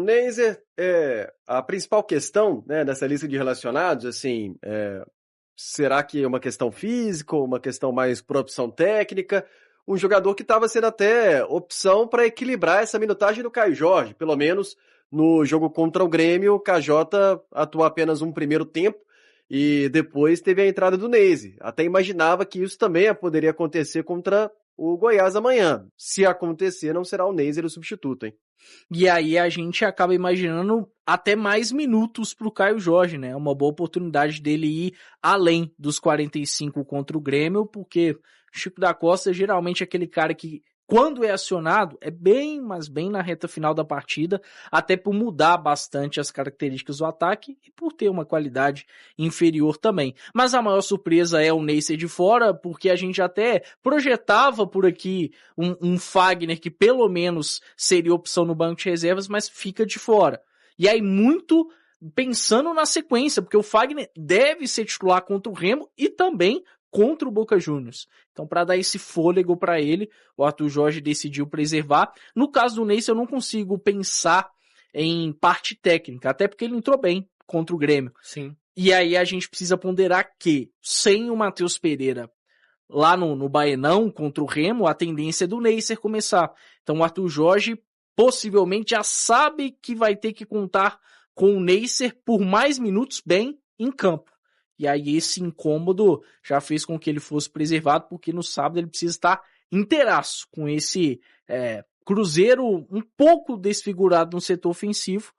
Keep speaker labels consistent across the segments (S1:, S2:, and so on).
S1: Neiser, a principal questão, né, dessa lista de relacionados, assim, será que é uma questão física ou uma questão mais por opção técnica? Um jogador que estava sendo até opção para equilibrar essa minutagem do Caio Jorge, pelo menos no jogo contra o Grêmio, o KJ atuou apenas um primeiro tempo e depois teve a entrada do Neiser. Até imaginava que isso também poderia acontecer contra o Goiás amanhã. Se acontecer, não será o Neiser o substituto, hein?
S2: E aí a gente acaba imaginando até mais minutos pro Caio Jorge, né? Uma boa oportunidade dele ir além dos 45 contra o Grêmio, porque o Chico da Costa geralmente é aquele cara que, quando é acionado, é bem, mas bem na reta final da partida, até por mudar bastante as características do ataque e por ter uma qualidade inferior também. Mas a maior surpresa é o Neiser de fora, porque a gente até projetava por aqui um Fagner que pelo menos seria opção no banco de reservas, mas fica de fora. E aí muito pensando na sequência, porque o Fagner deve ser titular contra o Remo e também contra o Boca Juniors. Então, para dar esse fôlego para ele, o Arthur Jorge decidiu preservar. No caso do Neiser, eu não consigo pensar em parte técnica, até porque ele entrou bem contra o Grêmio.
S3: Sim.
S2: E aí a gente precisa ponderar que, sem o Matheus Pereira lá no Baenão contra o Remo, a tendência é do Neiser começar. Então o Arthur Jorge possivelmente já sabe que vai ter que contar com o Neiser por mais minutos bem em campo. E aí esse incômodo já fez com que ele fosse preservado, porque no sábado ele precisa estar inteiraço com esse Cruzeiro um pouco desfigurado no setor ofensivo,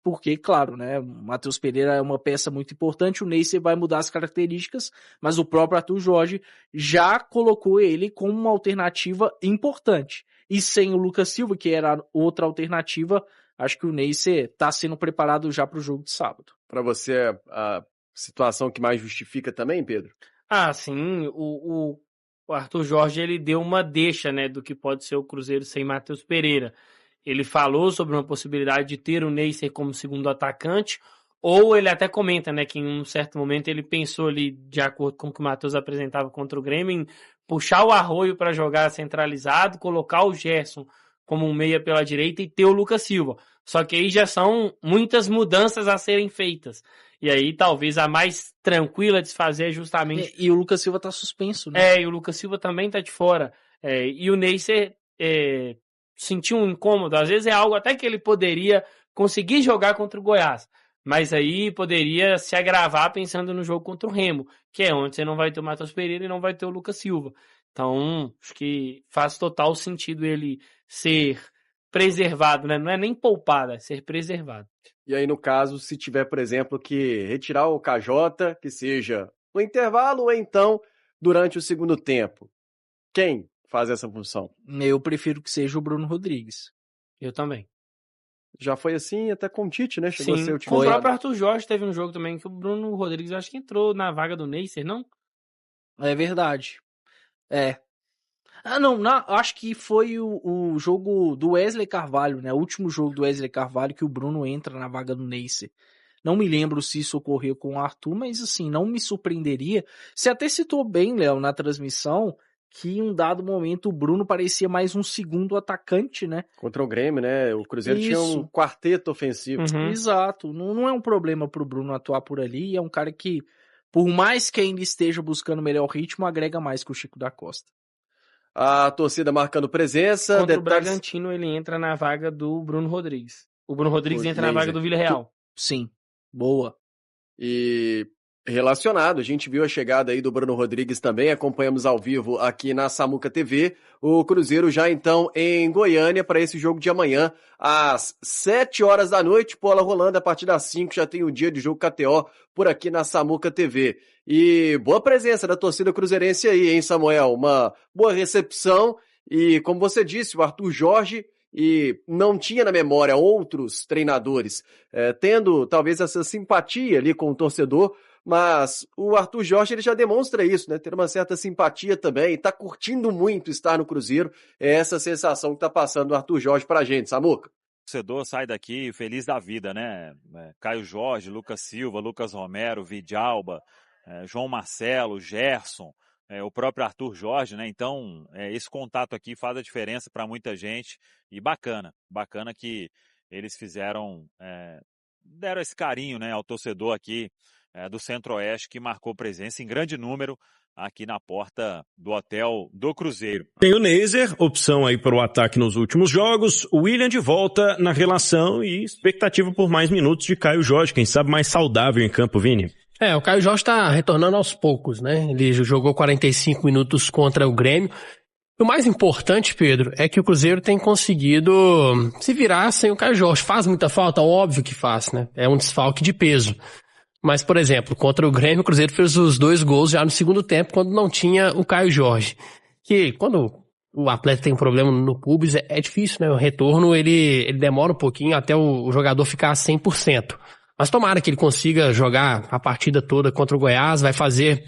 S2: porque, claro, né, o Matheus Pereira é uma peça muito importante, o Neiser vai mudar as características, mas o próprio Arthur Jorge já colocou ele como uma alternativa importante. E sem o Lucas Silva, que era outra alternativa, acho que o Neiser está sendo preparado já para o jogo de sábado.
S1: Para você, a situação que mais justifica também, Pedro?
S3: Sim, o Arthur Jorge ele deu uma deixa, né, do que pode ser o Cruzeiro sem Matheus Pereira. Ele falou sobre uma possibilidade de ter o Neiser como segundo atacante, ou ele até comenta, né, que em um certo momento ele pensou ali, de acordo com o que o Matheus apresentava contra o Grêmio, em puxar o Arroio para jogar centralizado, colocar o Gerson como um meia pela direita e ter o Lucas Silva. Só que aí já são muitas mudanças a serem feitas. E aí talvez a mais tranquila de se fazer é justamente...
S2: E o Lucas Silva tá suspenso, né?
S3: E o Lucas Silva também tá de fora. E o Neiser sentiu um incômodo. Às vezes é algo até que ele poderia conseguir jogar contra o Goiás. Mas aí poderia se agravar pensando no jogo contra o Remo, que é onde você não vai ter o Matheus Pereira e não vai ter o Lucas Silva. Então, acho que faz total sentido ele ser preservado, né? Não é nem poupado, é ser preservado.
S1: E aí, no caso, se tiver, por exemplo, que retirar o KJ, que seja no intervalo ou então durante o segundo tempo, quem faz essa função?
S2: Eu prefiro que seja o Bruno Rodrigues.
S3: Eu também.
S1: Já foi assim até com o Tite, né? Chegou a ser
S3: Sim, o próprio Arthur Jorge teve um jogo também que o Bruno Rodrigues acho que entrou na vaga do Neiser, não?
S2: É verdade. Acho que foi o jogo do Wesley Carvalho, né? O último jogo do Wesley Carvalho que o Bruno entra na vaga do Neiser. Não me lembro se isso ocorreu com o Arthur, mas assim, não me surpreenderia. Você até citou bem, Léo, na transmissão, que em um dado momento o Bruno parecia mais um segundo atacante, né?
S1: Contra o Grêmio, né? O Cruzeiro tinha um quarteto ofensivo.
S2: Exato. Não é um problema pro Bruno atuar por ali. É um cara que, por mais que ainda esteja buscando melhor ritmo, agrega mais que o Chico da Costa.
S1: A torcida marcando presença.
S3: Contra o Bragantino, ele entra na vaga do Bruno Rodrigues. O Bruno Rodrigues entra na vaga do Villarreal.
S2: Sim. Boa.
S1: E relacionado, a gente viu a chegada aí do Bruno Rodrigues também, acompanhamos ao vivo aqui na Samuca TV, o Cruzeiro já então em Goiânia para esse jogo de amanhã, às 7 horas da noite, bola rolando a partir das 5, já tem o dia de jogo KTO por aqui na Samuca TV. E boa presença da torcida cruzeirense aí, hein, Samuel? Uma boa recepção e, como você disse, o Arthur Jorge e não tinha na memória outros treinadores tendo talvez essa simpatia ali com o torcedor, mas o Arthur Jorge ele já demonstra isso, né? Ter uma certa simpatia também, tá curtindo muito estar no Cruzeiro, é essa sensação que tá passando o Arthur Jorge pra gente, Samuca.
S4: O torcedor sai daqui feliz da vida, né? Caio Jorge, Lucas Silva, Lucas Romero, Vidalba, João Marcelo, Gerson, o próprio Arthur Jorge, né? Então, esse contato aqui faz a diferença para muita gente e bacana que eles deram esse carinho, né, ao torcedor aqui do Centro-Oeste, que marcou presença em grande número aqui na porta do hotel do Cruzeiro.
S5: Tem o Neiser, opção aí para o ataque nos últimos jogos, o William de volta na relação e expectativa por mais minutos de Caio Jorge, quem sabe mais saudável em campo, Vini.
S6: O Caio Jorge está retornando aos poucos, né? Ele jogou 45 minutos contra o Grêmio. O mais importante, Pedro, é que o Cruzeiro tem conseguido se virar sem o Caio Jorge. Faz muita falta? Óbvio que faz, né? É um desfalque de peso. Mas, por exemplo, contra o Grêmio, o Cruzeiro fez os 2 gols já no segundo tempo, quando não tinha o Caio Jorge. Que quando o atleta tem um problema no pubis, é difícil, né? O retorno, ele demora um pouquinho até o jogador ficar 100%. Mas tomara que ele consiga jogar a partida toda contra o Goiás, vai fazer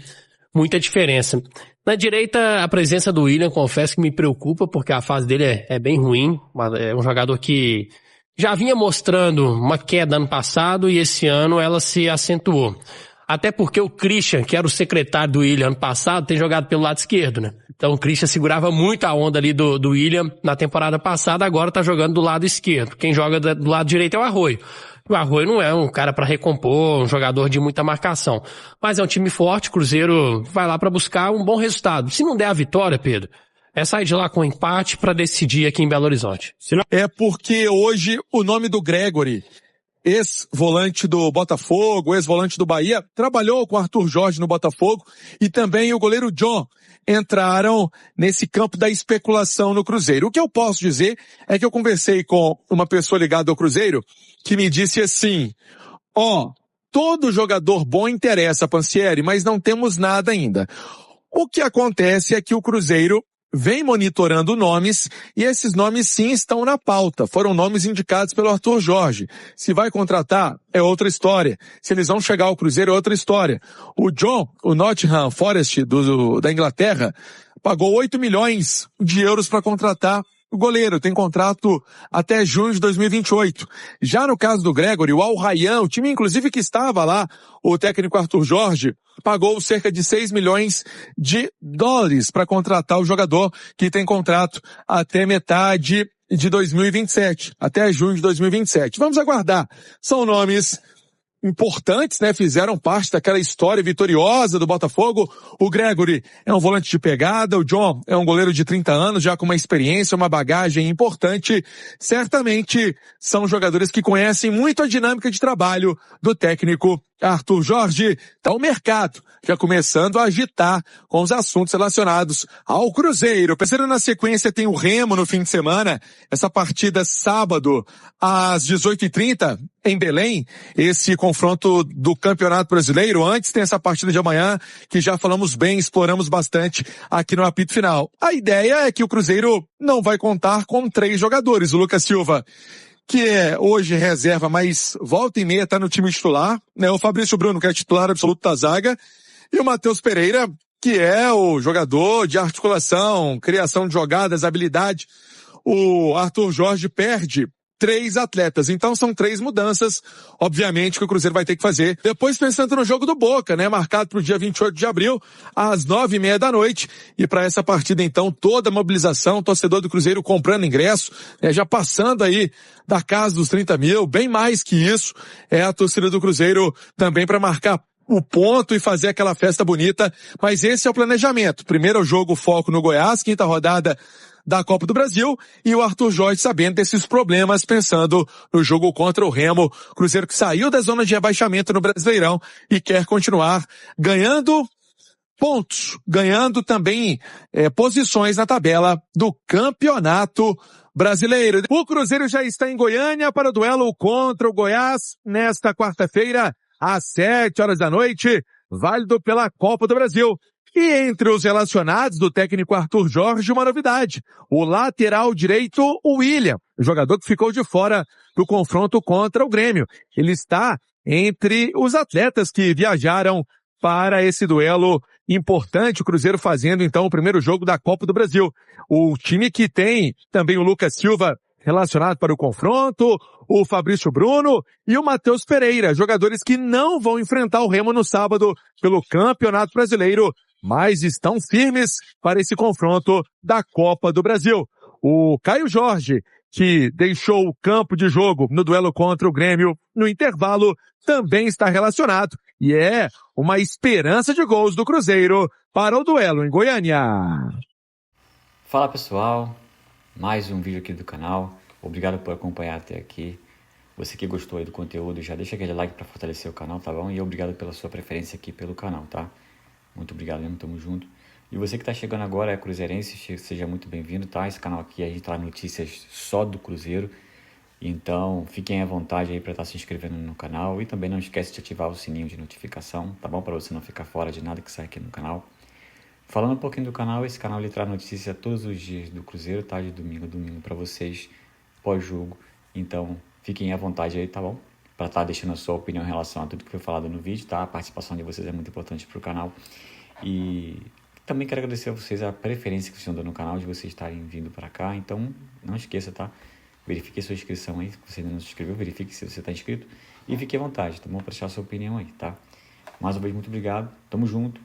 S6: muita diferença. Na direita, a presença do William, confesso que me preocupa, porque a fase dele é bem ruim. É um jogador que já vinha mostrando uma queda ano passado e esse ano ela se acentuou. Até porque o Christian, que era o secretário do William ano passado, tem jogado pelo lado esquerdo, né? Então o Christian segurava muito a onda ali do William na temporada passada, agora tá jogando do lado esquerdo. Quem joga do lado direito é o Arroio. O Arroio não é um cara para recompor, um jogador de muita marcação. Mas é um time forte, o Cruzeiro vai lá para buscar um bom resultado. Se não der a vitória, Pedro, é sair de lá com empate para decidir aqui em Belo Horizonte.
S7: É porque hoje o nome do Gregory, ex-volante do Botafogo, ex-volante do Bahia, trabalhou com Arthur Jorge no Botafogo e também o goleiro John entraram nesse campo da especulação no Cruzeiro. O que eu posso dizer é que eu conversei com uma pessoa ligada ao Cruzeiro que me disse assim, todo jogador bom interessa, Pansieri, mas não temos nada ainda. O que acontece é que o Cruzeiro vem monitorando nomes e esses nomes sim estão na pauta. Foram nomes indicados pelo Arthur Jorge. Se vai contratar, é outra história. Se eles vão chegar ao Cruzeiro, é outra história. O John, o Nottingham Forest da Inglaterra, pagou 8 milhões de euros para contratar o goleiro. Tem contrato até junho de 2028. Já no caso do Gregory, o Al Rayyan, o time inclusive que estava lá, o técnico Arthur Jorge, pagou cerca de 6 milhões de dólares para contratar o jogador, que tem contrato até metade de 2027, até junho de 2027. Vamos aguardar. São nomes importantes, né? Fizeram parte daquela história vitoriosa do Botafogo. O Gregory é um volante de pegada, o John é um goleiro de 30 anos, já com uma experiência, uma bagagem importante. Certamente são jogadores que conhecem muito a dinâmica de trabalho do técnico Arthur Jorge. Tá o mercado já começando a agitar com os assuntos relacionados ao Cruzeiro. Pensando na sequência, tem o Remo no fim de semana, essa partida sábado às 18h30 em Belém, esse confronto do Campeonato Brasileiro. Antes tem essa partida de amanhã, que já falamos bem, exploramos bastante aqui no apito final. A ideia é que o Cruzeiro não vai contar com 3 jogadores. O Lucas Silva, que é hoje reserva, mas volta e meia tá no time titular, né? O Fabrício Bruno, que é titular absoluto da zaga, e o Matheus Pereira, que é o jogador de articulação, criação de jogadas, habilidade. O Arthur Jorge perde 3 atletas, então são 3 mudanças, obviamente, que o Cruzeiro vai ter que fazer. Depois pensando no jogo do Boca, né, marcado para o dia 28 de abril, às 9h30 da noite, e para essa partida então toda a mobilização, torcedor do Cruzeiro comprando ingresso, né, já passando aí da casa dos 30 mil, bem mais que isso, é a torcida do Cruzeiro também para marcar o ponto e fazer aquela festa bonita, mas esse é o planejamento. Primeiro o jogo foco no Goiás, 5ª rodada da Copa do Brasil, e o Arthur Jorge sabendo desses problemas, pensando no jogo contra o Remo, Cruzeiro que saiu da zona de rebaixamento no Brasileirão e quer continuar ganhando pontos, ganhando também posições na tabela do Campeonato Brasileiro. O Cruzeiro já está em Goiânia para o duelo contra o Goiás nesta quarta-feira, às 7h da noite, válido pela Copa do Brasil. E entre os relacionados do técnico Arthur Jorge, uma novidade. O lateral direito, o William, o jogador que ficou de fora do confronto contra o Grêmio. Ele está entre os atletas que viajaram para esse duelo importante, o Cruzeiro fazendo então o primeiro jogo da Copa do Brasil. O time que tem também o Lucas Silva relacionado para o confronto, o Fabrício Bruno e o Matheus Pereira, jogadores que não vão enfrentar o Remo no sábado pelo Campeonato Brasileiro, mas estão firmes para esse confronto da Copa do Brasil. O Caio Jorge, que deixou o campo de jogo no duelo contra o Grêmio no intervalo, também está relacionado e é uma esperança de gols do Cruzeiro para o duelo em Goiânia.
S8: Fala pessoal, mais um vídeo aqui do canal. Obrigado por acompanhar até aqui. Você que gostou aí do conteúdo, já deixa aquele like para fortalecer o canal, tá bom? E obrigado pela sua preferência aqui pelo canal, tá? Muito obrigado mesmo, tamo junto. E você que tá chegando agora é cruzeirense, seja muito bem-vindo, tá? Esse canal aqui a gente traz notícias só do Cruzeiro. Então, fiquem à vontade aí para estar se inscrevendo no canal. E também não esquece de ativar o sininho de notificação, tá bom? Para você não ficar fora de nada que sai aqui no canal. Falando um pouquinho do canal, esse canal ele traz notícia todos os dias do Cruzeiro, tá? De domingo a domingo para vocês, pós-jogo. Então, fiquem à vontade aí, tá bom? Para estar deixando a sua opinião em relação a tudo que foi falado no vídeo, tá? A participação de vocês é muito importante para o canal. E também quero agradecer a vocês a preferência que vocês estão dando no canal, de vocês estarem vindo para cá. Então, não esqueça, tá? Verifique a sua inscrição aí, se você ainda não se inscreveu, verifique se você está inscrito. E fique à vontade, tá bom? Para deixar a sua opinião aí, tá? Mais uma vez, muito obrigado. Tamo junto.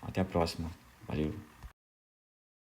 S8: Até a próxima. Valeu.